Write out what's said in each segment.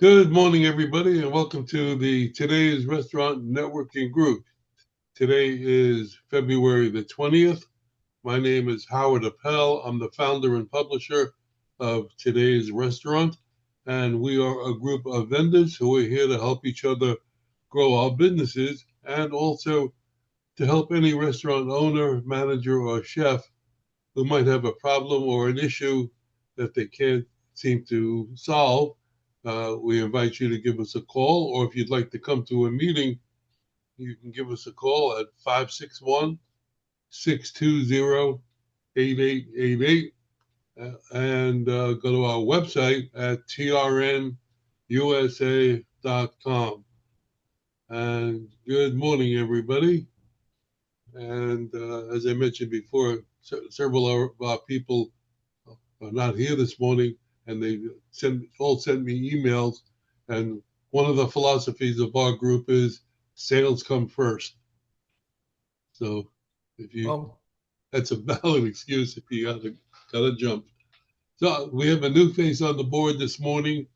Good morning, everybody, and welcome to the Today's Restaurant Networking Group. Today is February the 20th. My name is Howard Appel. I'm the founder and publisher of Today's Restaurant, and we are a group of vendors who are here to help each other grow our businesses and also to help any restaurant owner, manager, or chef who might have a problem or an issue that they can't seem to solve. We invite you to give us a call, or if you'd like to come to a meeting, you can give us a call at 561 620 8888 and go to our website at trnusa.com. And good morning, everybody. And as I mentioned before, several of our people are not here this morning, and they all sent me emails. And one of the philosophies of our group is sales come first. So if you, that's a valid excuse if you gotta jump. So we have a new face on the board this morning,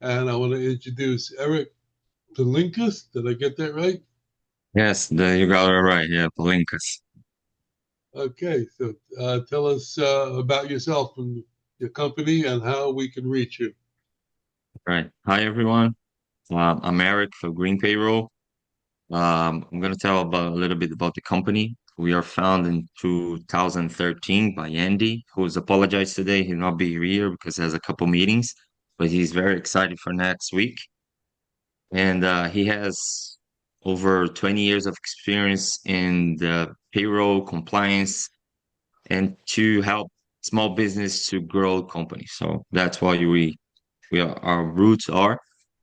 and I want to introduce Eric Palinkas. Did I get that right? Yes, you got it right. Yeah, Palinkas. Okay, so tell us about yourself and your company and how we can reach you. Right. Hi, everyone. I'm Eric for Green Payroll. I'm going to tell about a little bit about the company. We are founded in 2013 by Andy, who's apologized today. He'll not be here because he has a couple meetings, but he's very excited for next week. And he has over 20 years of experience in the payroll compliance and to help small business to grow companies. So that's why our roots are.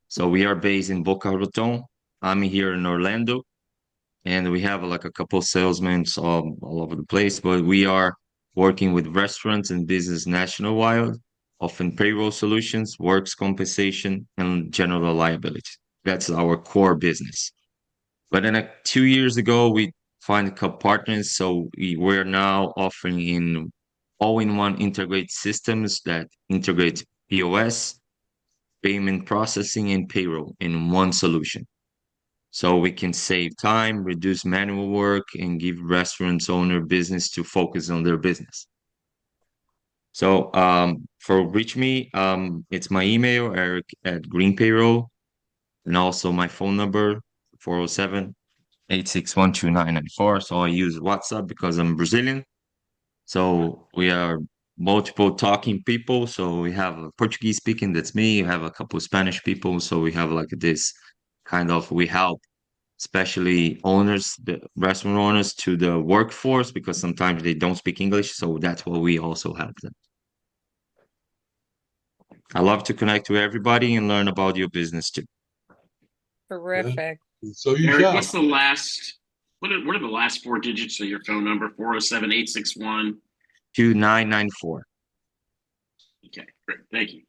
So we are based in Boca Raton. I'm here in Orlando, and we have like a couple of salesmen all over the place. But we are working with restaurants and business nationwide, often payroll solutions, works compensation, and general liability. That's our core business. But then 2 years ago, we find a couple partners. So we're now offering in all-in-one integrated systems that integrate POS, payment processing, and payroll in one solution. So we can save time, reduce manual work, and give restaurants owner business to focus on their business. So for reach me, it's my email, Eric at Green Payroll, and also my phone number, 407 8612994. So I use WhatsApp because I'm Brazilian. So we are multiple talking people. So we have a Portuguese speaking, that's me. We have a couple of Spanish people. So we have like this kind of, we help especially owners, the restaurant owners to the workforce because sometimes they don't speak English. So that's what we also help them. I love to connect with everybody and learn about your business too. Yeah. Terrific. So you Eric, shall. what's the last? What are the last four digits of your phone number? 407-861. 2994. Okay, great. Thank you.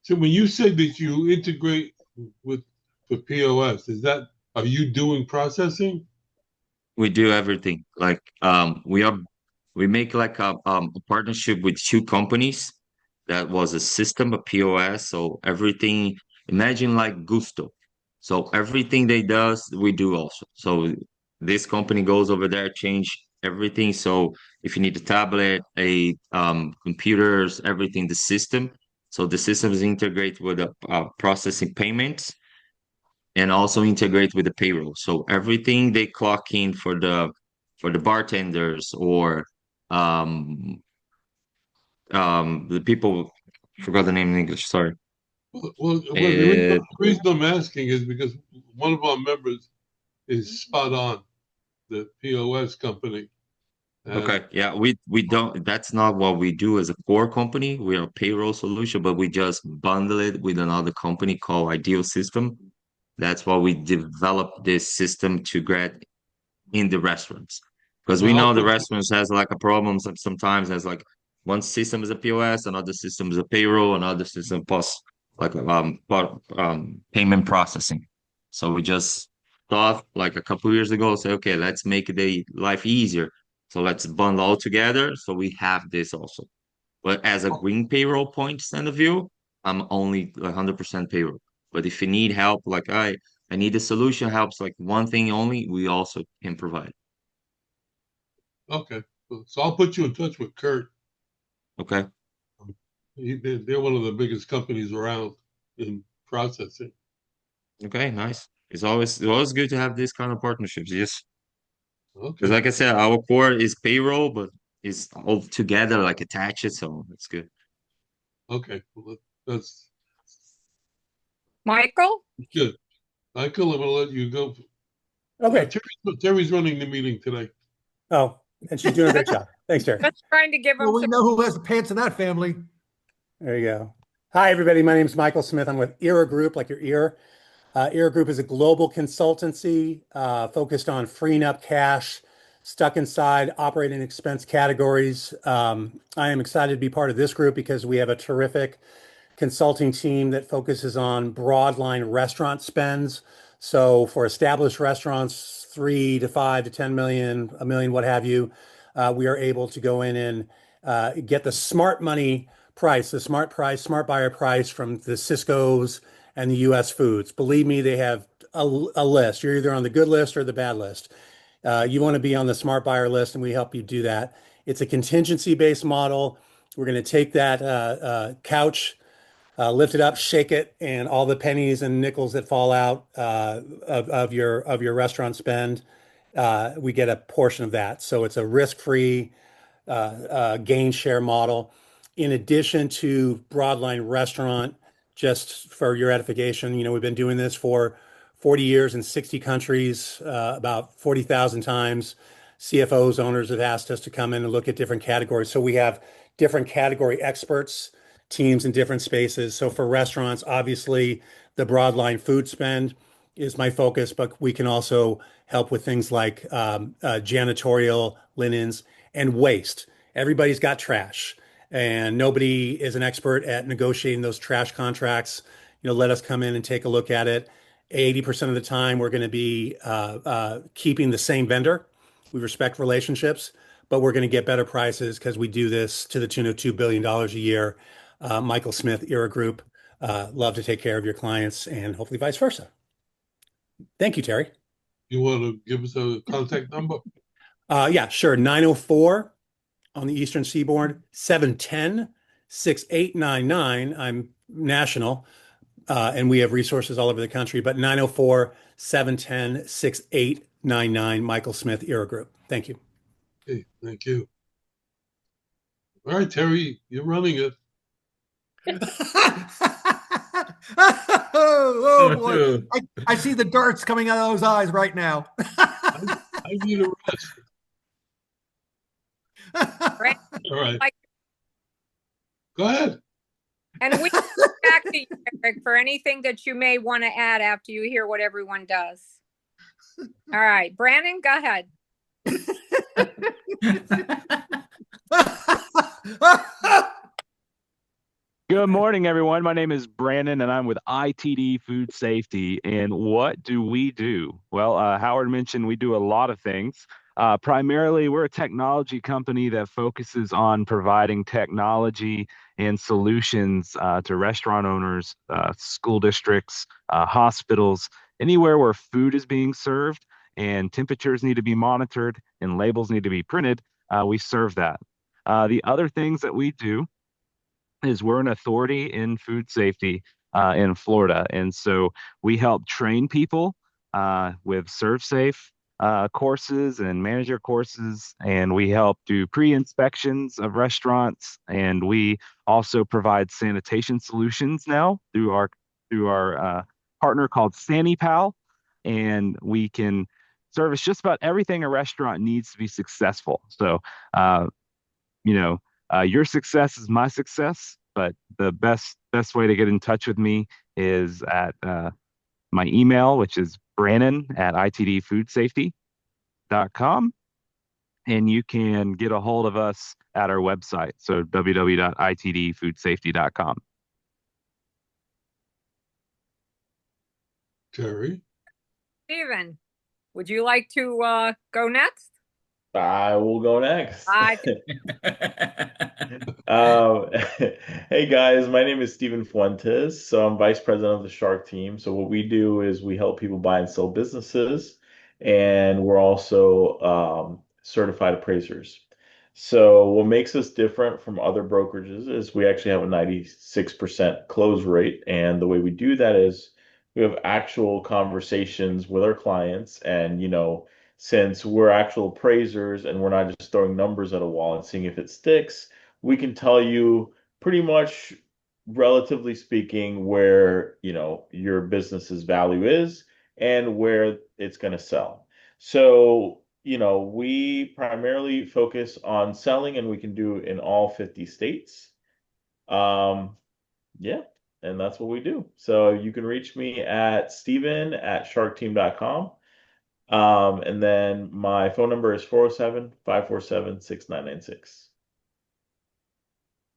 So when you say that you integrate with the POS, are you doing processing? We do everything. Like we make like a partnership with two companies that was a system, a POS. So everything, imagine like Gusto. So everything they does, we do also. So this company goes over there, change everything. So if you need a tablet, a computers, everything, the system. So the system is integrated with a processing payments and also integrate with the payroll. So everything they clock in for the bartenders or um the people, forgot the name in English, sorry. Well, Uh, the reason I'm asking is because one of our members is spot on, the POS company. And okay, yeah, we don't, that's not what we do as a core company. We are a payroll solution, but we just bundle it with another company called Ideal System. That's why we developed this system to get in the restaurants because we well, know the restaurants has like a problem sometimes has like one system is a POS, another system is a payroll, another system plus like payment processing. So we just thought like a couple of years ago, say, okay, let's make the life easier. So let's bundle all together. So we have this also. But as a green payroll point stand of view, I'm only 100% payroll. But if you need help, like I need a solution helps like one thing only, we also can provide. Okay. So I'll put you in touch with Kurt. Okay. They're one of the biggest companies around in processing. Okay, nice. It's always good to have these kind of partnerships. Yes. Because Okay. like I said, our core is payroll, but it's all together like attached, so it's good. Okay. Well, that's Michael? good. Michael, I'm going to let you go. Okay. Terry's running the meeting today. Oh, and she's doing a great job. Thanks, Terry. Just trying to give him Well, we some. know who has the pants in that family. There you go. Hi, everybody. My name is Michael Smith. I'm with ERA Group, like your ear. ERA Group is a global consultancy focused on freeing up cash stuck inside operating expense categories. I am excited to be part of this group because we have a terrific consulting team that focuses on broadline restaurant spends. So for established restaurants, 3 to 5 to 10 million, a million, what have you, we are able to go in and get the smart money price, the smart price, smart buyer price from the Cisco's and the US Foods. Believe me, they have a list. You're either on the good list or the bad list. You want to be on the smart buyer list, and we help you do that. It's a contingency-based model. We're going to take that couch, lift it up, shake it, and all the pennies and nickels that fall out of your restaurant spend, we get a portion of that. So it's a risk-free gain share model. In addition to broadline restaurant, just for your edification, we've been doing this for 40 years in 60 countries, about 40,000 times. CFOs, owners have asked us to come in and look at different categories. So we have different category experts, teams in different spaces. So for restaurants, obviously, the broadline food spend is my focus, but we can also help with things like janitorial, linens, and waste. Everybody's got trash, and nobody is an expert at negotiating those trash contracts. Let us come in and take a look at it. 80% of the time, we're going to be keeping the same vendor. We respect relationships, but we're going to get better prices because we do this to the tune of $2 billion a year. Michael Smith, ERA Group, love to take care of your clients and hopefully vice versa. Thank you, Terry. You want to give us a contact number? Yeah, sure. 904 on the Eastern Seaboard, 710-6899. I'm national, and we have resources all over the country, but 904-710-6899, Michael Smith, ERA Group. Thank you. Okay, thank you. All right, Terry, you're running it. Oh boy. I see the darts coming out of those eyes right now. I need a rest. Right. All right. Like- Go ahead. And we come back to you, Eric, for anything that you may want to add after you hear what everyone does. All right, Brandon, go ahead. Good morning, everyone. My name is Brandon, and I'm with ITD Food Safety. And what do we do? Well, Howard mentioned we do a lot of things. Primarily, we're a technology company that focuses on providing technology and solutions to restaurant owners, school districts, hospitals, anywhere where food is being served and temperatures need to be monitored and labels need to be printed. We serve that. The other things that we do is we're an authority in food safety in Florida. And so we help train people with ServSafe courses and manager courses, and we help do pre-inspections of restaurants, and we also provide sanitation solutions now through our partner called SaniPal, and we can service just about everything a restaurant needs to be successful. So your success is my success, but the best way to get in touch with me is at my email, which is brannon@itdfoodsafety.com. And you can get a hold of us at our website, so www.itdfoodsafety.com. Terry. Steven, would you like to go next? I will go next. I Um, hey guys, my name is Steven Fuentes. So I'm vice president of the Shark team. So what we do is we help people buy and sell businesses, and we're also certified appraisers. So what makes us different from other brokerages is we actually have a 96% close rate, and the way we do that is we have actual conversations with our clients, and since we're actual appraisers and we're not just throwing numbers at a wall and seeing if it sticks, we can tell you pretty much, relatively speaking, where, your business's value is and where it's going to sell. So, we primarily focus on selling, and we can do in all 50 states. Um, yeah, and that's what we do. So you can reach me at steven@sharkteam.com. And then my phone number is 407-547-6996.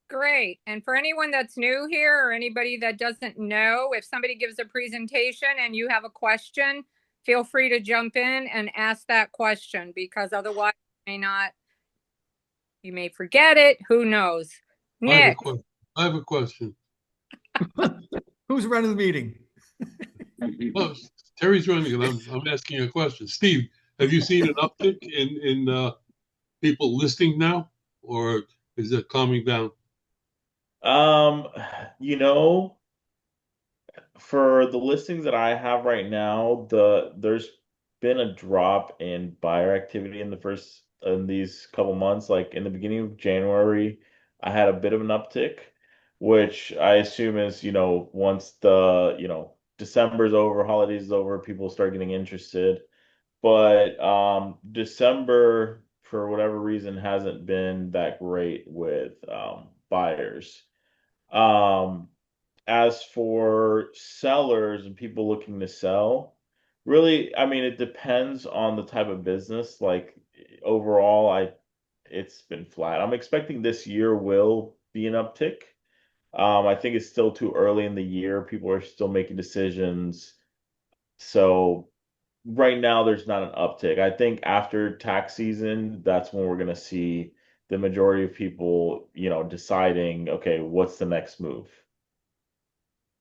Great. And for anyone that's new here or anybody that doesn't know, if somebody gives a presentation and you have a question, feel free to jump in and ask that question, because otherwise you may forget it. Who knows? Nick. I have a question. Who's running the meeting? Well, Terry's running, and I'm asking a question. Steve, have you seen an uptick in people listing now, or is it calming down? Um, you know, for the listings that I have right now, there's been a drop in buyer activity in these couple months. Like in the beginning of January, I had a bit of an uptick, which I assume is, once December's over, holidays is over, people start getting interested. But December, for whatever reason, hasn't been that great with buyers. Um, as for sellers and people looking to sell, really, I mean, it depends on the type of business. Like overall, it's been flat. I'm expecting this year will be an uptick. I think it's still too early in the year. People are still making decisions. So right now, there's not an uptick. I think after tax season, that's when we're going to see the majority of people, deciding, okay, what's the next move?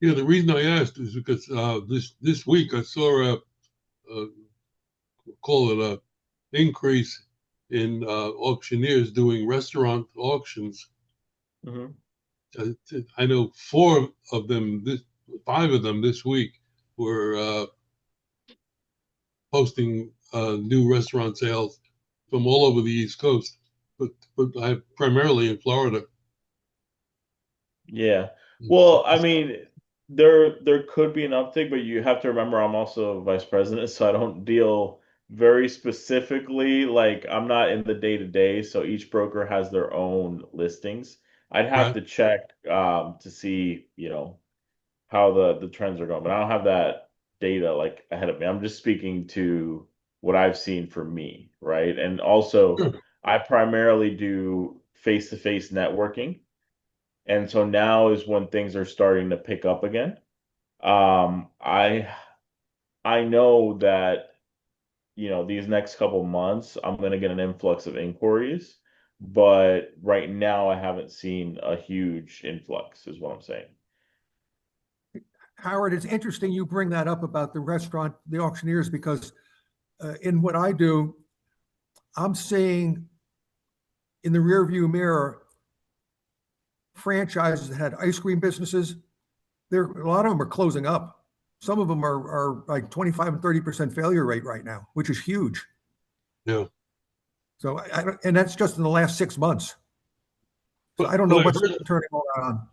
Yeah, the reason I asked is because this week I saw a call it a increase in auctioneers doing restaurant auctions. Hmm. I know five of them this week were posting new restaurant sales from all over the East Coast, but I primarily in Florida. Yeah. Well, I mean, there could be an uptick, but you have to remember I'm also vice president, so I don't deal very specifically. Like I'm not in the day to day, so each broker has their own listings. I'd have Right. to check to see, how the trends are going, but I don't have that data like ahead of me. I'm just speaking to what I've seen for me, right? And also, Sure. I primarily do face-to-face networking. And so now is when things are starting to pick up again. I know that, these next couple months I'm going to get an influx of inquiries, but right now I haven't seen a huge influx, is what I'm saying. Howard, it's interesting you bring that up about the auctioneers, because in what I do, I'm seeing in the rearview mirror franchises that had ice cream businesses. A lot of them are closing up. Some of them are like 25 and 30% failure rate right now, which is huge. Yeah. So and that's just in the last 6 months. So I don't know But what's turning all that on.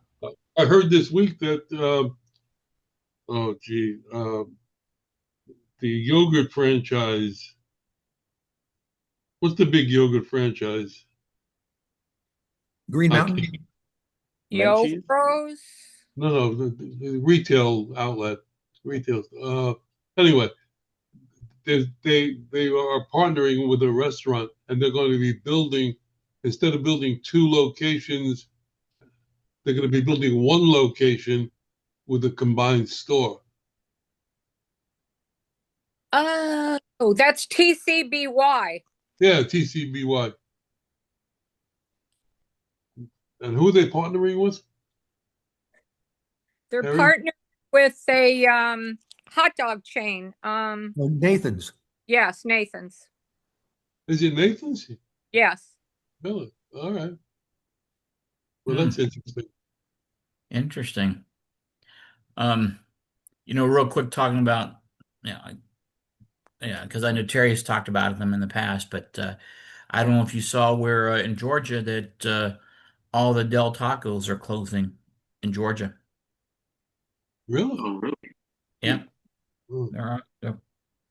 I heard this week that oh gee, the yogurt franchise. What's the big yogurt franchise? Green I Mountain. can't, Yo Menchie's? Bros. no, the retail outlet, retail. Anyway, they are partnering with a restaurant, and they're going to be building, instead of building two locations, they're going to be building one location with a combined store. Oh, that's TCBY. Yeah, TCBY. And who are they partnering with? They're Harry? partnered with a hot dog chain. Nathan's. Yes, Nathan's. Is it Nathan's? Yes. Really? All right. Well, Hmm. that's interesting. Interesting. Real quick talking about, yeah, because I know Terry's talked about them in the past, but I don't know if you saw where in Georgia that all the Del Tacos are closing in Georgia. Really? Oh, really? Yeah, Hmm. they're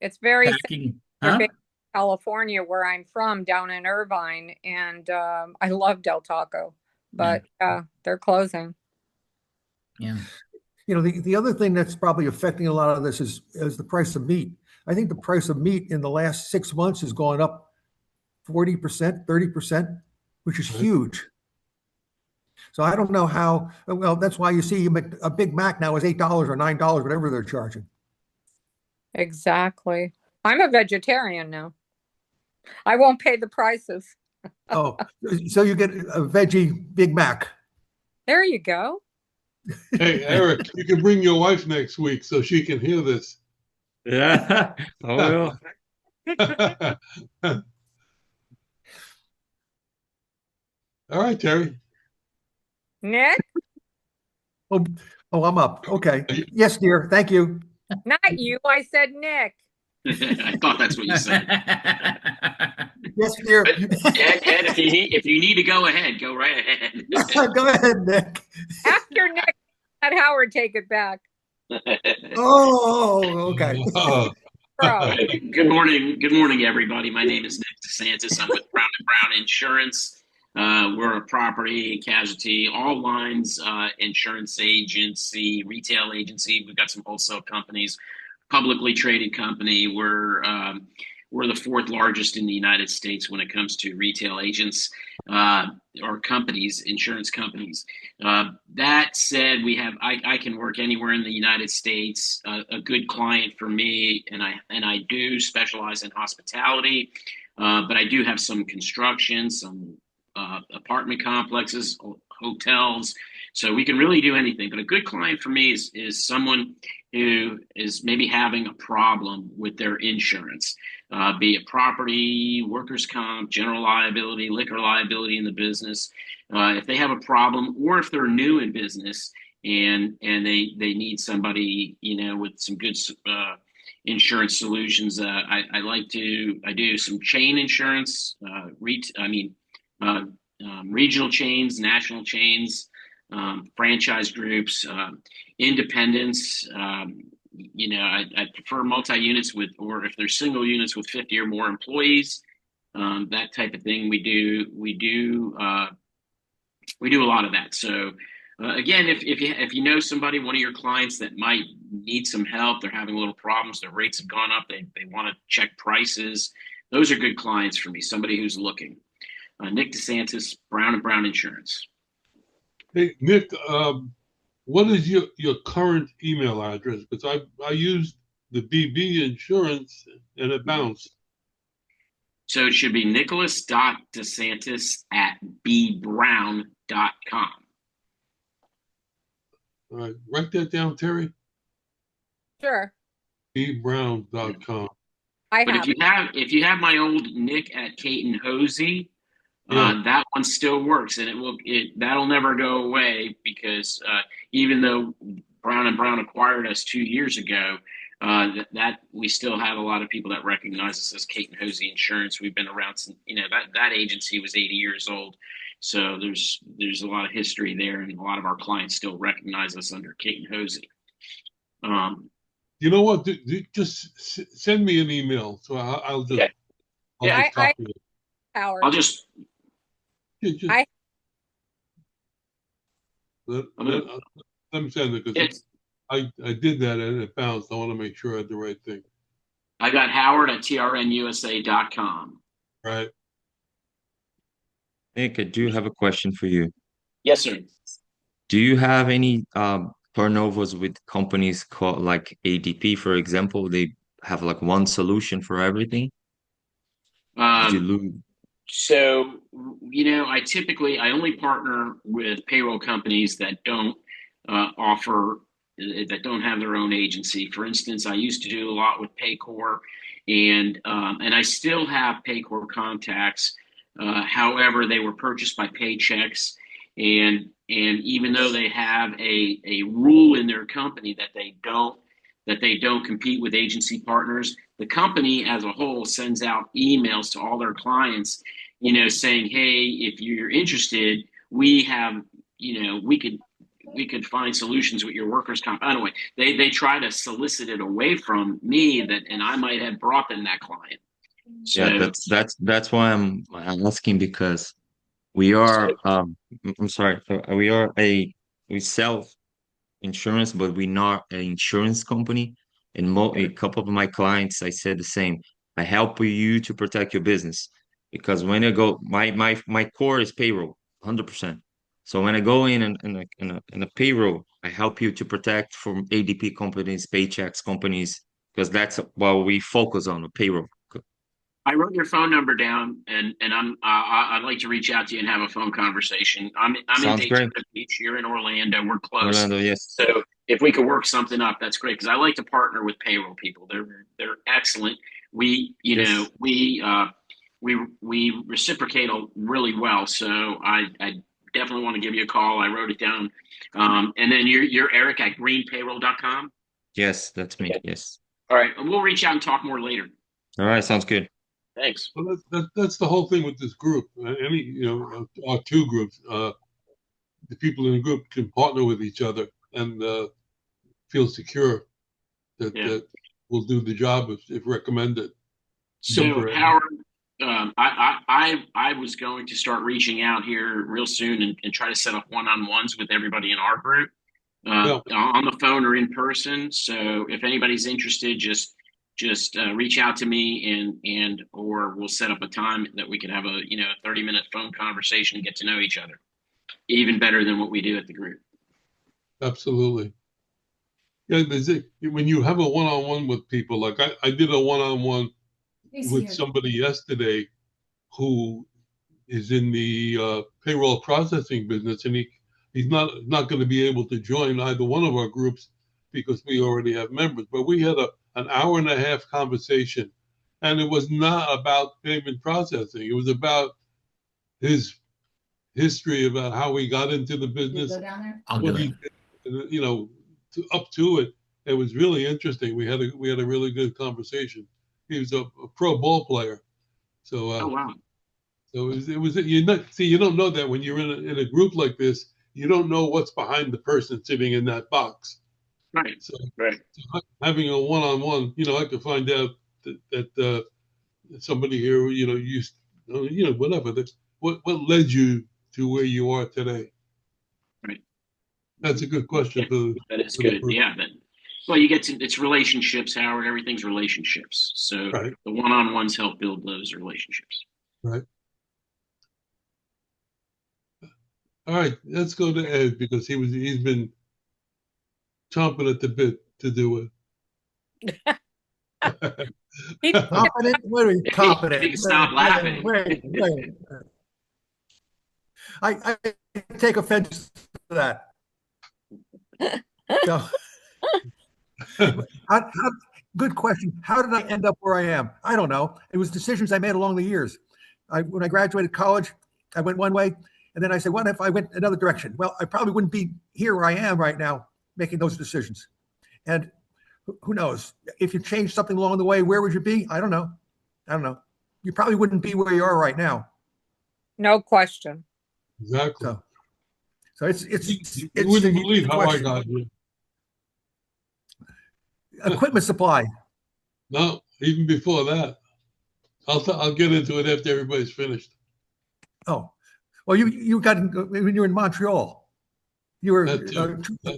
It's very packing, they're huh? based in California, where I'm from, down in Irvine, and I love Del Taco, Yeah, but they're closing. yeah. The other thing that's probably affecting a lot of this is the price of meat. I think the price of meat in the last 6 months has gone up 40%, 30%, which is Right. huge. So I don't know how, well, that's why you see a Big Mac now is $8 or $9, whatever they're charging. Exactly. I'm a vegetarian now. I won't pay the prices. Oh, so you get a veggie Big Mac. There you go. Hey, Eric, you can bring your wife next week so she can hear this. Yeah, I will. All right, Terry. Nick, Oh, I'm up. Okay. Yes, dear. Thank you. not you. I said Nick. I thought that's what you said. Yes, dear. But Ed, if you need to go ahead, go right ahead. Go ahead, Nick. After Nick, let Howard take it back. Oh, okay. Bro. Good morning, everybody. My name is Nick DeSantis. I'm with Brown and Brown Insurance. We're a property, casualty, all lines, insurance agency, retail agency. We've got some wholesale companies, publicly traded company. We're the fourth largest in the United States when it comes to retail agents or companies, insurance companies. That said, I can work anywhere in the United States. A good client for me, and I do specialize in hospitality, but I do have some construction, some apartment complexes, hotels. So we can really do anything. But a good client for me is someone who is maybe having a problem with their insurance, be it property, workers' comp, general liability, liquor liability in the business. If they have a problem, or if they're new in business and they need somebody, with some good insurance solutions. I do some chain insurance, regional chains, national chains, franchise groups, independents. I prefer multi-units or if there's single units with 50 or more employees, that type of thing. We do a lot of that. So again, if you know somebody, one of your clients that might need some help, they're having a little problems, their rates have gone up, they want to check prices. Those are good clients for me. Somebody who's looking. Nick DeSantis, Brown and Brown Insurance. Hey, Nick, what is your current email address? Because I used the BB insurance and it bounced. So it should be nicholas.desantis@bbrown.com. All right, write that down, Terry. Sure. bbrown.com. I But have if you have my old Nick at Caton Hosey, that one still works, and that'll never go away because even though Brown and Brown acquired us 2 years ago, that we still have a lot of people that recognize us as Caton Hosey Insurance. We've been around since that agency was 80 years old, so there's a lot of history there, and a lot of our clients still recognize us under Caton Hosey. You know what? Just send me an email, so I'll just Okay. I'll just copy it. Howard. I'll just I- let me send it because I did that and it bounced. I want to make sure I had the right thing. I got Howard at trnusa.com. Right. Nick, I do have a question for you. Yes, sir. Do you have any turnovers with companies called like ADP, for example? They have like one solution for everything. Did you Um, lose? so, I only partner with payroll companies that don't offer, that don't have their own agency. For instance, I used to do a lot with Paycor, and I still have Paycor contacts. However, they were purchased by Paychex, and even though they have a rule in their company that they don't compete with agency partners, the company as a whole sends out emails to all their clients, saying, "Hey, if you're interested, we have, we could find solutions with your workers' comp." Anyway, they try to solicit it away from me, and I might have brought them that client. Yeah, So, that's why I'm asking, because we so are I'm sorry, we sell insurance, but we're not an insurance company. And a couple of my clients, I said the same. I help you to protect your business, because when I go, my core is payroll, 100%. So when I go in a payroll, I help you to protect from ADP companies, paychecks companies, because that's what we focus on, the payroll. I wrote your phone number down, and I'd like to reach out to you and have a phone conversation. I'm in Sounds great. Daytona Beach. You're in Orlando. We're close. Orlando, yes. So if we could work something up, that's great, because I like to partner with payroll people. They're excellent. We you know Yes. we reciprocate really well. So I definitely want to give you a call. I wrote it down. And then you're Eric at greenpayroll.com. Yes, that's me. Okay. Yes. All right. We'll reach out and talk more later. All right, sounds good. Thanks. Well, that's the whole thing with this group. Any, or two groups. The people in the group can partner with each other and feel secure that Yeah. we'll do the job if recommended. So Howard, I was going to start reaching out here real soon and try to set up one-on-ones with everybody in our group, Yeah, on the phone or in person. So if anybody's interested, just reach out to me, or we'll set up a time that we can have a 30-minute phone conversation and get to know each other even better than what we do at the group. absolutely. Yeah, when you have a one-on-one with people, like I did a one-on-one with somebody yesterday who is in the payroll processing business, and he's not going to be able to join either one of our groups because we already have members. But we had an hour and a half conversation, and it was not about payment processing. It was about his history, about how he got into the business, I'll what do he it. did, up to it. It was really interesting. We had a really good conversation. He was a pro ball player, so Oh wow. so it was you don't know that when you're in a group like this. You don't know what's behind the person sitting in that box. Right. So, Right. so having a one-on-one, I could find out that somebody here, used, whatever. What led you to where you are today? Right. That's a good question Yeah, that is for the good. group. Yeah. Well, it's relationships, Howard. Everything's relationships. So Right, the one-on-ones help build those relationships. right. All right, let's go to Ed because he's been chomping at the bit to do it. Competent? What are you competent? You can stop laughing. Wait. I take offense to that. So, good question. How did I end up where I am? I don't know. It was decisions I made along the years. When I graduated college, I went one way, and then I said, what if I went another direction? Well, I probably wouldn't be here where I am right now making those decisions. And who knows? If you changed something along the way, where would you be? I don't know. You probably wouldn't be where you are right now. No question. Exactly. So it's You wouldn't believe how I got here. Equipment supply. No, even before that. I'll get into it after everybody's finished. Oh, well, you got when you were in Montreal. You were a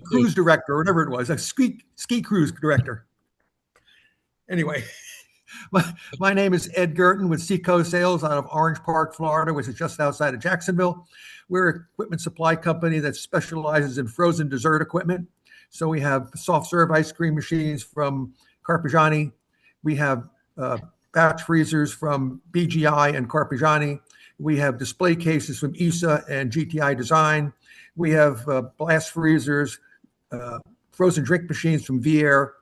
cruise director, or whatever it was, a ski cruise director. Anyway, my name is Ed Gerton with Seacoast Sales out of Orange Park, Florida, which is just outside of Jacksonville. We're an equipment supply company that specializes in frozen dessert equipment. So we have soft serve ice cream machines from Carpigiani. We have batch freezers from BGI and Carpigiani. We have display cases from ESA and GTI Design. We have blast freezers, frozen drink machines from Vier.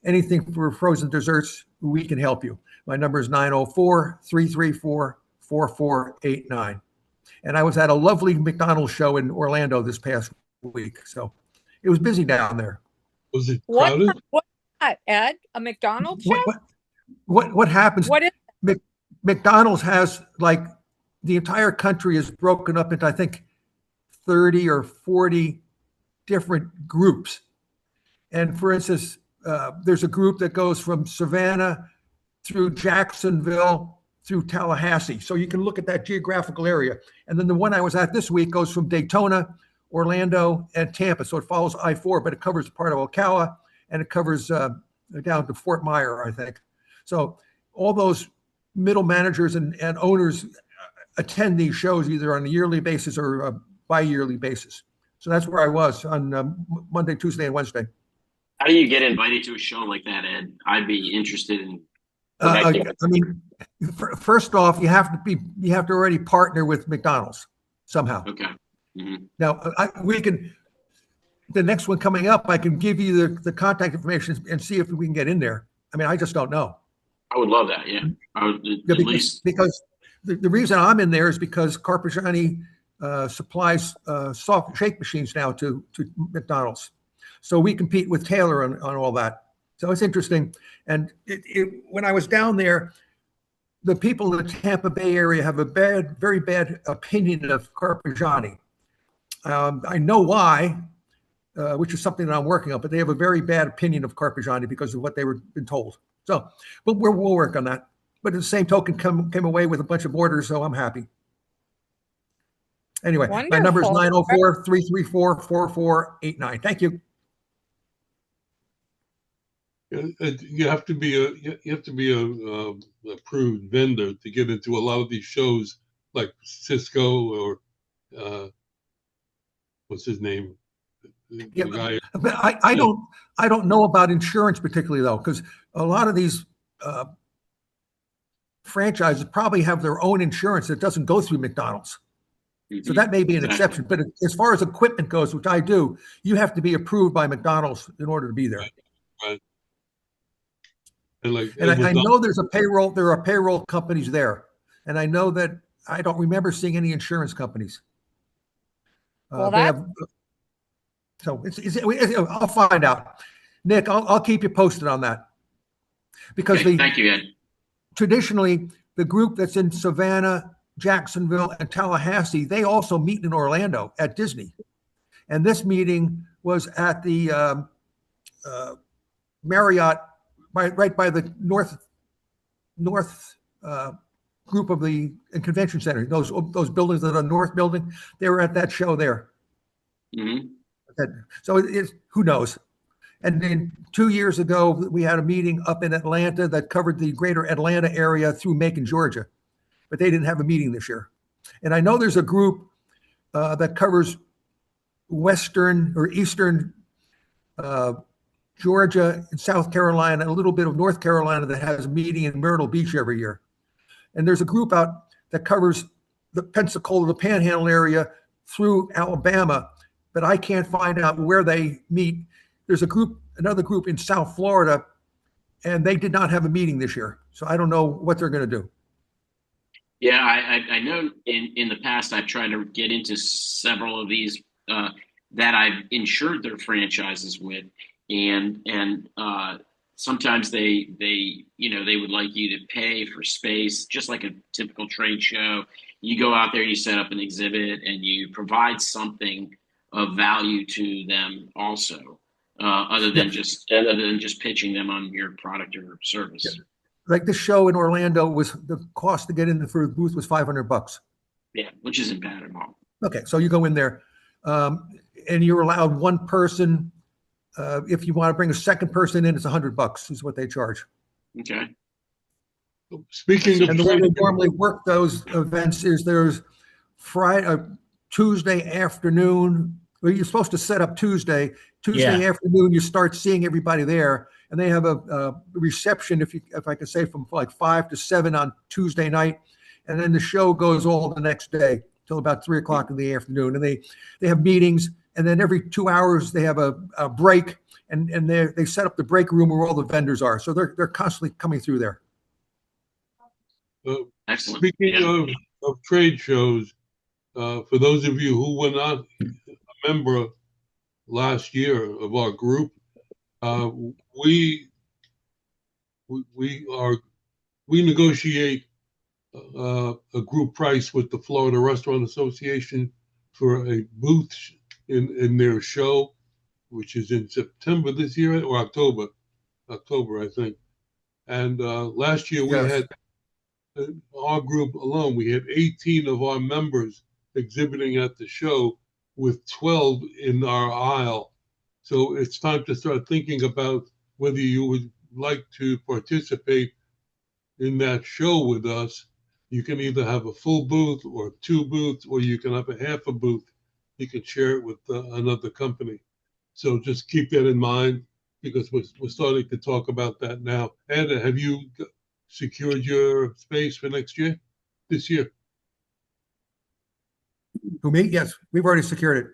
Anything for frozen desserts, we can help you. My number is 904-334-4489. And I was at a lovely McDonald's show in Orlando this past week. So it was busy down there. Was it crowded? What's that, Ed? A McDonald's show? What happens? What is McDonald's has, like, the entire country is broken up into, I think, 30 or 40 different groups. And for instance, there's a group that goes from Savannah through Jacksonville through Tallahassee. So you can look at that geographical area. And then the one I was at this week goes from Daytona, Orlando, and Tampa. So it follows I-4, but it covers part of Ocala, and it covers down to Fort Myer, I think. So all those middle managers and owners attend these shows either on a yearly basis or a bi-yearly basis. So that's where I was on Monday, Tuesday, and Wednesday. How do you get invited to a show like that, Ed? I'd be interested in. I mean, first off, you have to already partner with McDonald's somehow. Okay. Mm-hmm. Now the next one coming up, I can give you the contact information and see if we can get in there. I mean, I just don't know. I would love that. Yeah. I would at least. Because the reason I'm in there is because Carpigiani supplies soft shake machines now to McDonald's. So we compete with Taylor on all that. So it's interesting. And when I was down there, the people in the Tampa Bay area have a very bad opinion of Carpigiani. I know why, which is something that I'm working on, but they have a very bad opinion of Carpigiani because of what they were been told. So, but we'll work on that. But at the same token, came away with a bunch of orders, so I'm happy. Anyway, Wonderful. My number is 904-334-4489. Thank you. You have to be a approved vendor to get into a lot of these shows, like Cisco or what's his name? The guy. But I don't know about insurance particularly though, because a lot of these franchises probably have their own insurance that doesn't go through McDonald's. So that may be an exception. But as far as equipment goes, which I do, you have to be approved by McDonald's in order to be there. Right. And I know there are payroll companies there. And I know that I don't remember seeing any insurance companies. Well, I'll find out. Nick, I'll keep you posted on that. Because thank you, Ed. Traditionally, the group that's in Savannah, Jacksonville, and Tallahassee, they also meet in Orlando at Disney. And this meeting was at the Marriott, right by the north group of the convention center. Those buildings that are north building, they were at that show there. Mm-hmm. So who knows? And then 2 years ago, we had a meeting up in Atlanta that covered the greater Atlanta area through Macon, Georgia, but they didn't have a meeting this year. And I know there's a group that covers western or eastern Georgia and South Carolina, a little bit of North Carolina that has a meeting in Myrtle Beach every year. And there's a group out that covers the Pensacola, the Panhandle area through Alabama, but I can't find out where they meet. There's another group in South Florida, and they did not have a meeting this year. So I don't know what they're going to do. Yeah, I know in the past I've tried to get into several of these that I've insured their franchises with, and sometimes they would like you to pay for space, just like a typical trade show. You go out there, you set up an exhibit, and you provide something of value to them also, other than just pitching them on your product or service. Yeah. Like this show in Orlando, was the cost to get in for the booth was $500. Yeah, which isn't bad at all. Okay, so you go in there, and you're allowed one person. If you want to bring a second person in, it's $100 is what they charge. Okay. Speaking of, and the way they normally work those events is there's Tuesday afternoon. Well, you're supposed to set up Tuesday Yeah. afternoon. You start seeing everybody there, and they have a reception, if I could say, from like 5 to 7 on Tuesday night, and then the show goes all the next day till about 3 o'clock in the afternoon. And they have meetings, and then every 2 hours they have a break, and they set up the break room where all the vendors are. So they're constantly coming through there. Excellent. Speaking of trade shows, for those of you who were not a member last year of our group, we negotiate a group price with the Florida Restaurant Association for a booth in their show, which is in September this year or October, I think. And last year we had our group alone, we had 18 of our members exhibiting at the show with 12 in our aisle. So it's time to start thinking about whether you would like to participate in that show with us. You can either have a full booth or 2 booths, or you can have a half a booth. You can share it with another company. So just keep that in mind, because we're starting to talk about that now. Anna, have you secured your space for this year? Who, me? Yes, we've already secured it.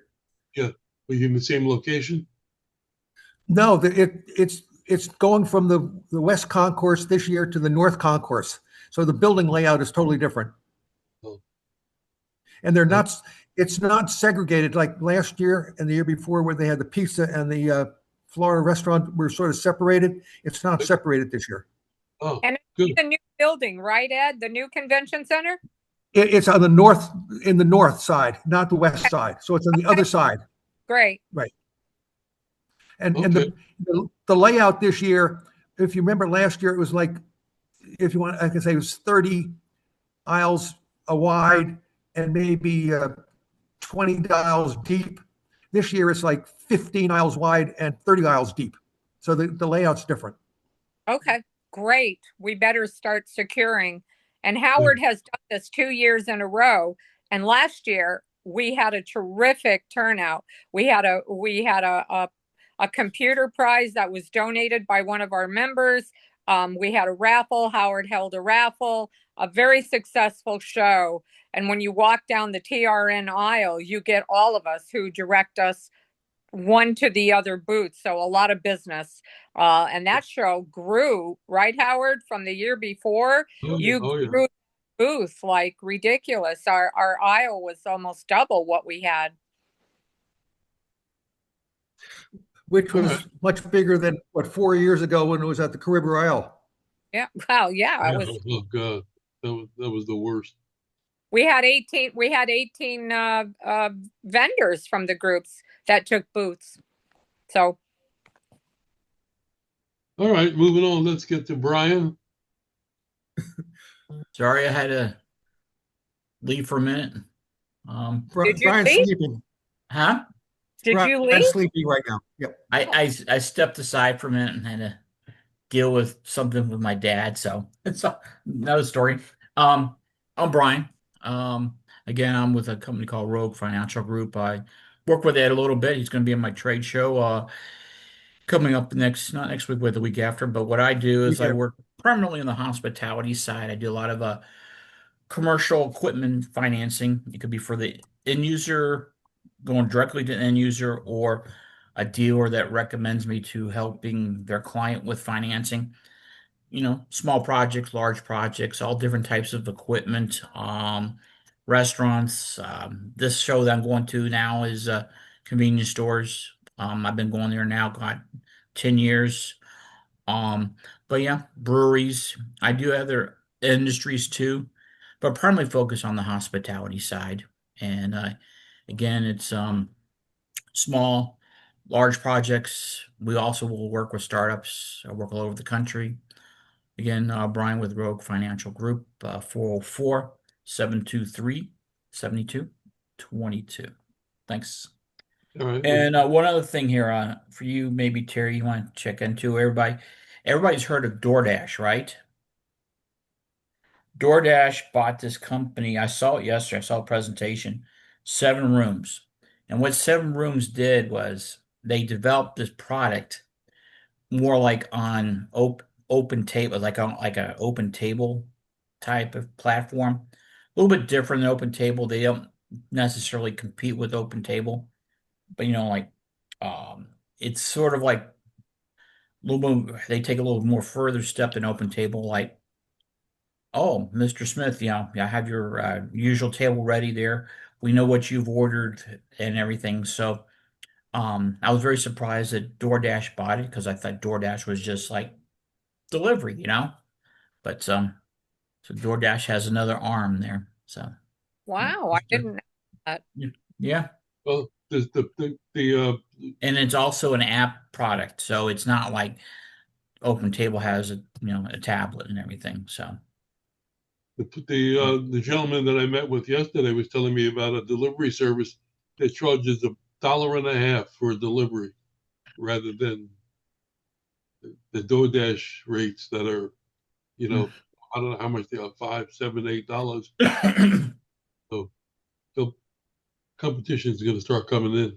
Yeah. Are you in the same location? No, it's going from the West Concourse this year to the North Concourse. So the building layout is totally different. Oh. And it's not segregated like last year and the year before, where they had the pizza and the Florida restaurant were sort of separated. It's not separated this year. Oh, And good. it's a new building, right, Ed? The new convention center? It's on in the north side, not the west side. So it's on the other side. Great. Right. And Okay. the layout this year, if you remember last year, it was like, if you want, I can say it was 30 aisles wide and maybe 20 aisles deep. This year it's like 15 aisles wide and 30 aisles deep. So the layout's different. Okay, great. We better start securing. And Howard has done this 2 years in a row. And last year we had a terrific turnout. We had a computer prize that was donated by one of our members. We had a raffle. Howard held a raffle, a very successful show. And when you walk down the TRN aisle, you get all of us who direct us one to the other booth. So a lot of business. And that show grew, right, Howard, from the year before. You grew booth like ridiculous. Our aisle was almost double what we had. Which was much bigger than 4 years ago when it was at the Carib Royale. Yeah. Wow. Yeah. It was. Oh God, that was the worst. We had 18 vendors from the groups that took booths. So. All right, moving on. Let's get to Brian. Sorry, I had to leave for a minute. Did you Brian's leave? sleeping. Huh? Did Brian's you leave? sleeping right now. Yep. I stepped aside for a minute and had to deal with something with my dad. So it's another story. I'm Brian. Again, I'm with a company called Rogue Financial Group. I work with Ed a little bit. He's going to be in my trade show coming up not next week, but the week after. But what I do is I work primarily on the hospitality side. I do a lot of commercial equipment financing. It could be for the end user, going directly to the end user, or a dealer that recommends me to helping their client with financing. Small projects, large projects, all different types of equipment, restaurants. This show that I'm going to now is convenience stores. I've been going there now, got 10 years. But yeah, breweries. I do other industries too, but primarily focus on the hospitality side. And again, it's small, large projects. We also will work with startups. I work all over the country. Again, Brian with Rogue Financial Group, 404-723-7222. Thanks. All right. And one other thing here for you, maybe Terry, you want to check into everybody. Everybody's heard of DoorDash, right? DoorDash bought this company. I saw it yesterday. I saw a presentation, 7 Rooms. And what 7 Rooms did was they developed this product more like on open table, like on like an open table type of platform. A little bit different than open table. They don't necessarily compete with open table, but like it's sort of like a little bit, they take a little more further step than open table, like, oh, Mr. Smith, I have your usual table ready there. We know what you've ordered and everything. So I was very surprised that DoorDash bought it because I thought DoorDash was just like delivery. But so DoorDash has another arm there. So Wow, I didn't know that. yeah, Well, and it's also an app product, so it's not like Open Table has a tablet and everything. So the gentleman that I met with yesterday was telling me about a delivery service that charges $1.50 for a delivery rather than the DoorDash rates that are, I don't know how much they are, $5, $7, $8. So, so competition is going to start coming in.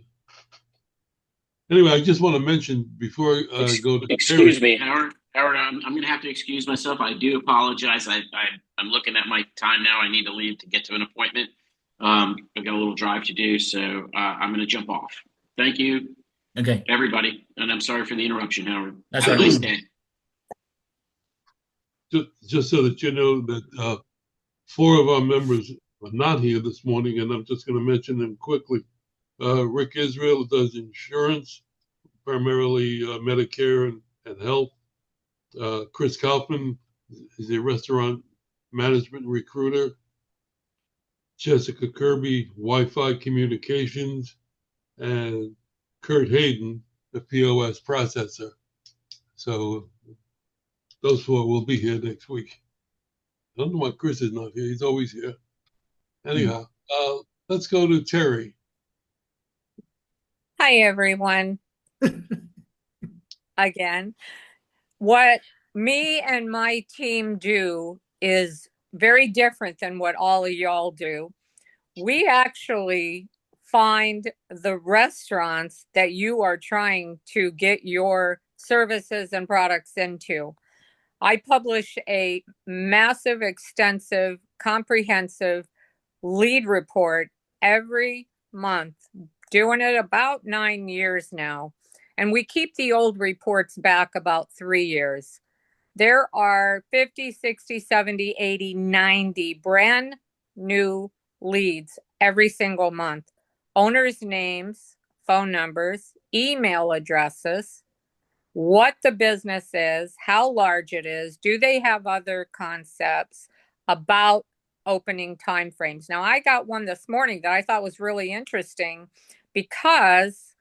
Anyway, I just want to mention before I go to Excuse me, Howard. Howard, I'm going to have to excuse myself. I do apologize. I'm looking at my time now. I need to leave to get to an appointment. I've got a little drive to do, so I'm going to jump off. Thank you, okay, everybody, and I'm sorry for the interruption, Howard. That's Have a all right. nice day. Just so that you know that 4 of our members are not here this morning, and I'm just going to mention them quickly. Rick Israel does insurance, primarily Medicare and health. Chris Kaufman is a restaurant management recruiter. Jessica Kirby, Wi-Fi communications, and Kurt Hayden, the POS processor. So those 4 will be here next week. I don't know why Chris is not here. He's always here. Anyhow, let's go to Terry. Hi, everyone. Again, what me and my team do is very different than what all of y'all do. We actually find the restaurants that you are trying to get your services and products into. I publish a massive, extensive, comprehensive lead report every month, doing it about 9 years now. And we keep the old reports back about 3 years. There are 50, 60, 70, 80, 90 brand new leads every single month. Owners' names, phone numbers, email addresses, what the business is, how large it is, do they have other concepts about opening timeframes. Now, I got one this morning that I thought was really interesting because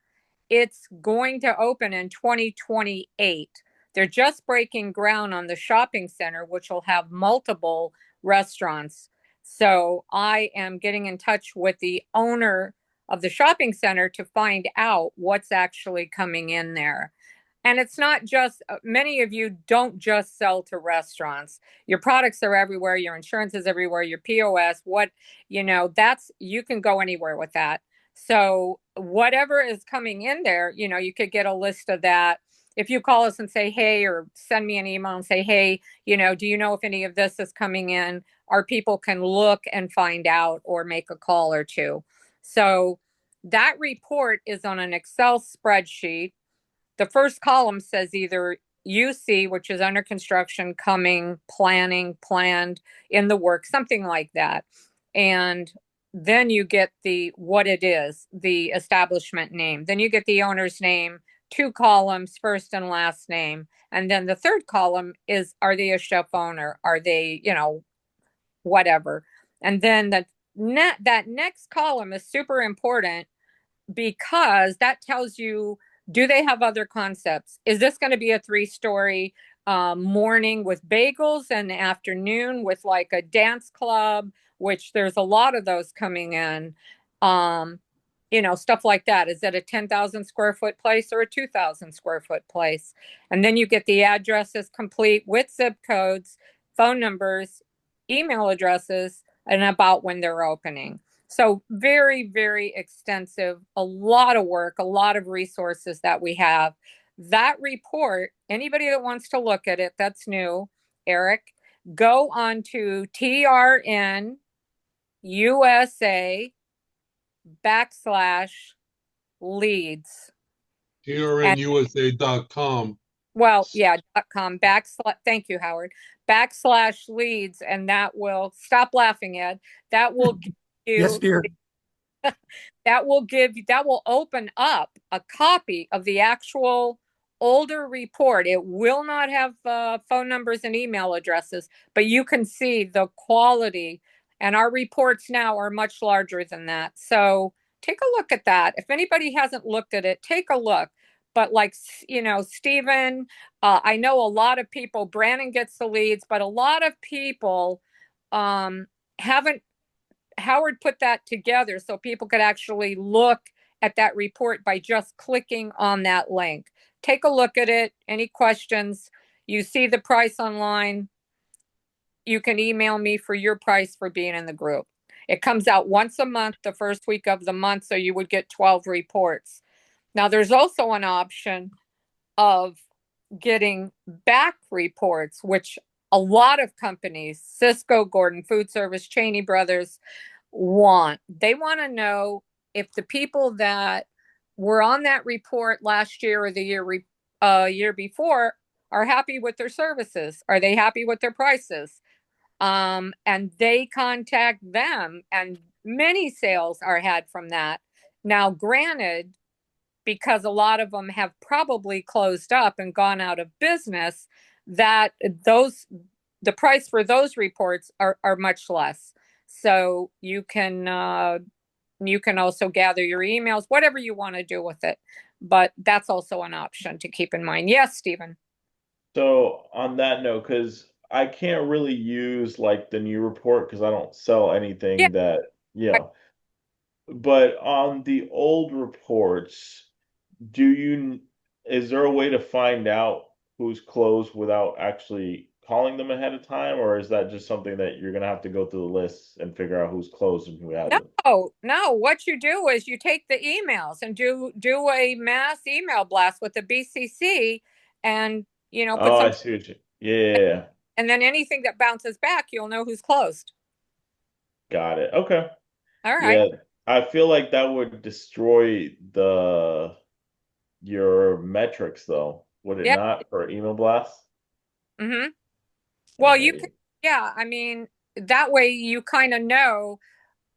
it's going to open in 2028. They're just breaking ground on the shopping center, which will have multiple restaurants. So I am getting in touch with the owner of the shopping center to find out what's actually coming in there. And it's not just, many of you don't just sell to restaurants. Your products are everywhere. Your insurance is everywhere. Your POS, you can go anywhere with that. So whatever is coming in there, you could get a list of that. If you call us and say, hey, or send me an email and say, hey, do you know if any of this is coming in? Our people can look and find out or make a call or two. So that report is on an Excel spreadsheet. The first column says either UC, which is under construction, coming, planning, planned, in the work, something like that. And then you get what it is, the establishment name. Then you get the owner's name, 2 columns, first and last name. And then the third column is, are they a chef owner? Are they, whatever. And then that next column is super important because that tells you, do they have other concepts? Is this going to be a 3-story morning with bagels and afternoon with like a dance club, which there's a lot of those coming in, stuff like that. Is it a 10,000 square foot place or a 2,000 square foot place? And then you get the addresses complete with zip codes, phone numbers, email addresses, and about when they're opening. So very, very extensive, a lot of work, a lot of resources that we have That report, anybody that wants to look at it, that's new, Eric, go on to TRN USA /leads. TRNUSA.com. Well, yeah, .com thank you, Howard, /leads, and that will stop laughing, Ed. That will give Yes, you dear. that will open up a copy of the actual older report. It will not have phone numbers and email addresses, but you can see the quality, and our reports now are much larger than that. So take a look at that. If anybody hasn't looked at it, take a look. But like, Stephen, I know a lot of people, Brandon gets the leads, but a lot of people haven't. Howard put that together so people could actually look at that report by just clicking on that link. Take a look at it. Any questions? You see the price online. You can email me for your price for being in the group. It comes out once a month, the first week of the month, so you would get 12 reports. Now, there's also an option of getting back reports, which a lot of companies, Cisco, Gordon Food Service, Cheney Brothers, want. They want to know if the people that were on that report last year or the year before are happy with their services. Are they happy with their prices? And they contact them, and many sales are had from that. Now, granted, because a lot of them have probably closed up and gone out of business, that the price for those reports are much less. So you can also gather your emails, whatever you want to do with it. But that's also an option to keep in mind. Yes, Stephen. So on that note, because I can't really use like the new report because I don't sell Yeah. anything that, but on the old reports, do you, is there a way to find out who's closed without actually calling them ahead of time, or is that just something that you're gonna have to go through the list and figure out who's closed and who hasn't? No. What you do is you take the emails and do a mass email blast with the BCC, and put Oh, I some, see what you, yeah, and then anything that bounces back, you'll know who's closed. got it. Okay. All right. Yeah, I feel like that would destroy your metrics though, would it Yeah. not, for email blasts? Mm-hmm. Well, you can, Okay. yeah, I mean, that way you kind of know,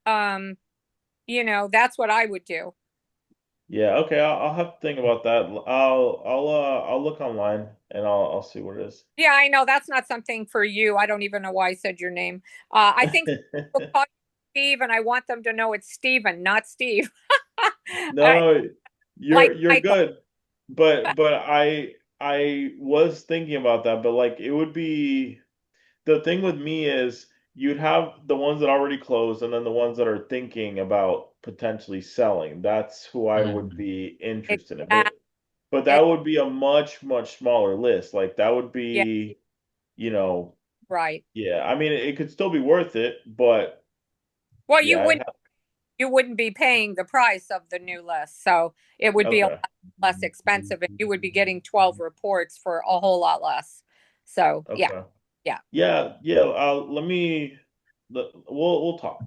that's what I would do. Yeah, okay, I'll have to think about that. I'll look online and I'll see what it is. Yeah, I know that's not something for you. I don't even know why I said your name. I think people call you Steve, and I want them to know it's Steven, not Steve. No, Like you're Michael. good. But I was thinking about that, but like it would be, the thing with me is you'd have the ones that already closed and then the ones that are thinking about potentially selling. That's who I would be interested in. Exactly. But that would be a much, much smaller list. Like that would Yeah, be, you know, right. yeah. I mean, it could still be worth it, but Well, yeah, you wouldn't be paying the price of the new list, so it would be a okay, lot less expensive, and you would be getting 12 reports for a whole lot less. So yeah, okay, yeah, yeah. We'll talk.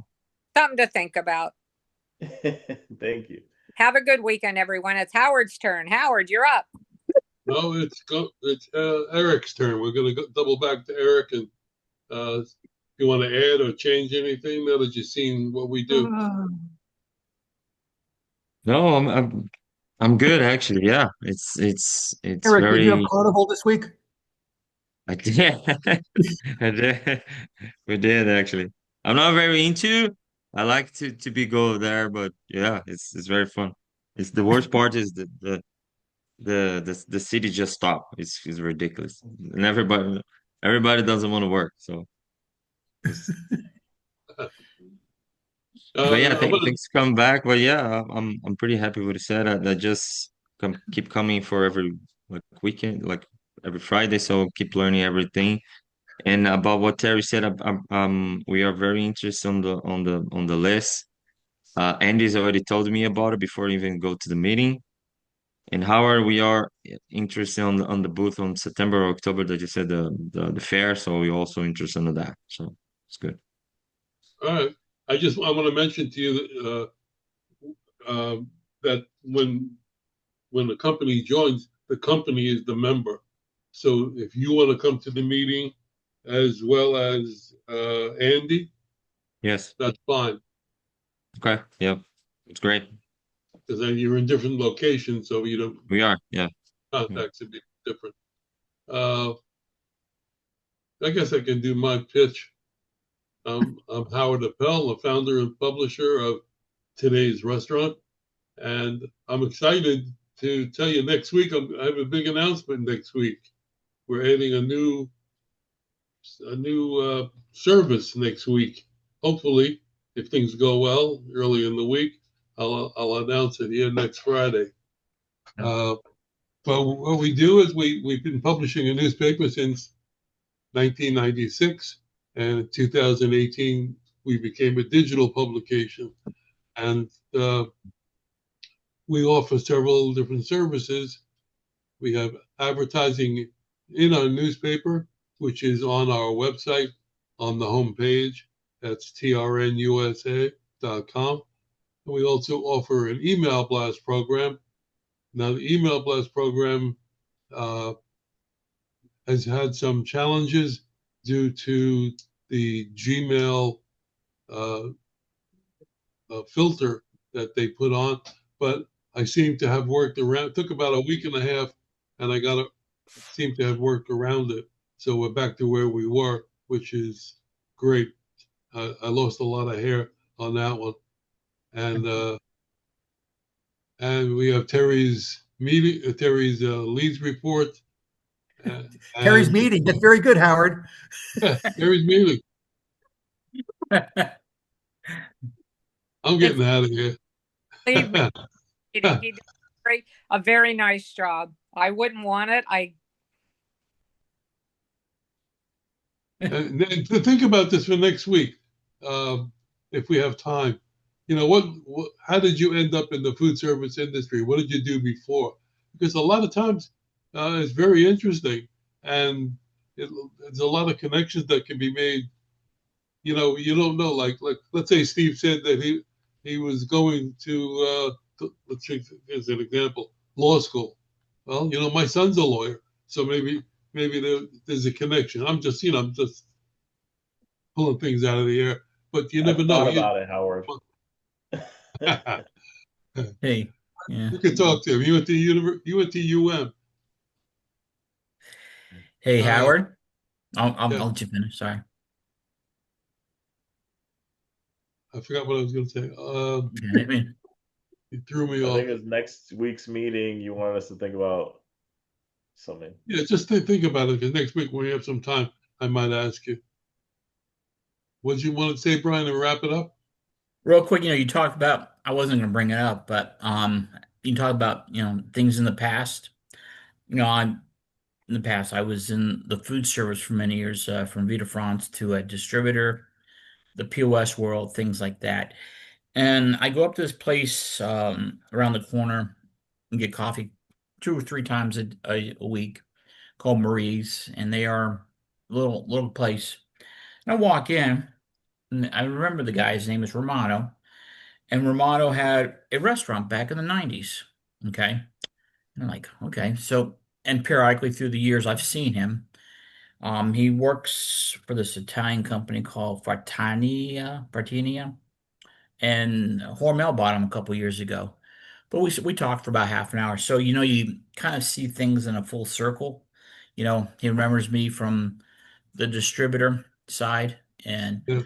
something to think about. Thank you. Have a good weekend, everyone. It's Howard's turn. Howard, you're up. No, it's Eric's turn. We're going to double back to Eric, and if you want to add or change anything now that you've seen what we do. No, I'm good actually. Yeah, it's Eric, did you have very. Carnival this week? I did. I did. We did actually. I'm not very into. I like to be go there, but yeah, it's very fun. It's the worst part is the city just stopped. It's ridiculous, and everybody doesn't want to work. So, it's, but yeah, I want to things come back. But yeah, I'm pretty happy with the setup. I just keep coming for every like weekend, like every Friday. So keep learning everything. And about what Terry said, we are very interested on the list. Andy's already told me about it before I even go to the meeting. And Howard, we are interested on the booth on September or October that you said the fair. So we're also interested in that. So it's good. All right. I want to mention to you that when the company joins, the company is the member. So if you want to come to the meeting as well as Andy, Yes. that's fine. Okay. Yep. It's great. Because then you're in different locations, so you don't We are. Yeah. contacts would be different. I guess I can do my pitch. I'm Howard Appel, the founder and publisher of Today's Restaurant, and I'm excited to tell you next week. I have a big announcement next week. We're adding a new service next week. Hopefully, if things go well early in the week, I'll announce it here next Friday. But what we do is we've been publishing a newspaper since 1996, and in 2018 we became a digital publication, and we offer several different services. We have advertising in our newspaper, which is on our website on the homepage. That's trnusa.com. And we also offer an email blast program. Now, the email blast program has had some challenges due to the Gmail filter that they put on, but I seem to have worked around. It took about a week and a half, and I seem to have worked around it. So we're back to where we were, which is great. I lost a lot of hair on that one, and we have Terry's meeting, Terry's leads report. Terry's meeting. That's very good, Howard. Terry's meeting. I'm getting out of here. Leave me. He did a very nice job. I wouldn't want it. And to think about this for next week, if we have time. You know, how did you end up in the food service industry? What did you do before? Because a lot of times it's very interesting, and there's a lot of connections that can be made. You know, you don't know. Like let's say Steve said that he was going to let's take as an example, law school. Well, you know, my son's a lawyer, so maybe there's a connection. I'm just pulling things out of the air, but you never know. Thought about it, Howard. Hey, yeah. You can talk to him. You went to UM. Hey, Howard. I'll let you finish. Sorry. I forgot what I was going to say. You threw me off. I think it's next week's meeting. You want us to think about something. Yeah, just think about it. Because next week when we have some time, I might ask you. What do you want to say, Brian, and wrap it up? Real quick, you talked about, I wasn't going to bring it up, but you talk about, things in the past. In the past, I was in the food service for many years, from Vita France to a distributor, the POS world, things like that. And I go up to this place around the corner and get coffee 2 or 3 times a week, called Marie's, and they are a little place. And I walk in, and I remember the guy's name is Romano, and Romano had a restaurant back in the 90s. Okay. And I'm like, okay. So, and periodically through the years, I've seen him. He works for this Italian company called Fartinia, and Hormel bought him a couple years ago. But we talked for about half an hour. So, you kind of see things in a full circle. He remembers me from the distributor side, and Yeah.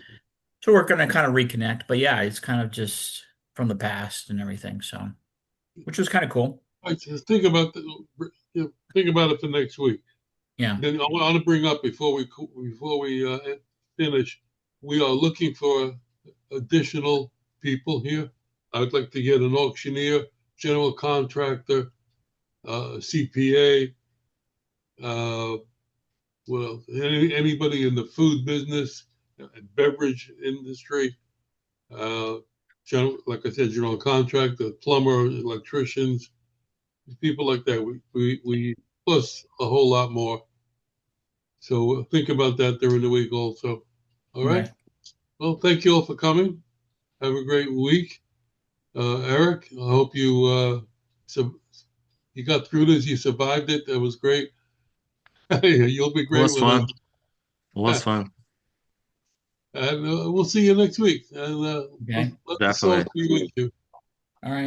so we're going to kind of reconnect. But yeah, it's kind of just from the past and everything. So, which was kind of cool. Right, just think about it for next week. Yeah. Then I want to bring up before we finish, we are looking for additional people here. I would like to get an auctioneer, general contractor, CPA, well, anybody in the food business, beverage industry, like I said, general contractor, plumber, electricians, people like that. We plus a whole lot more. So think about that during the week also. All right. Right. Well, thank you all for coming. Have a great week. Eric, I hope you you got through this. You survived it. That was great. You'll be It great was with fun. us. It was fun. And we'll see you next week. And Okay. let the soul Definitely. be with you. All right.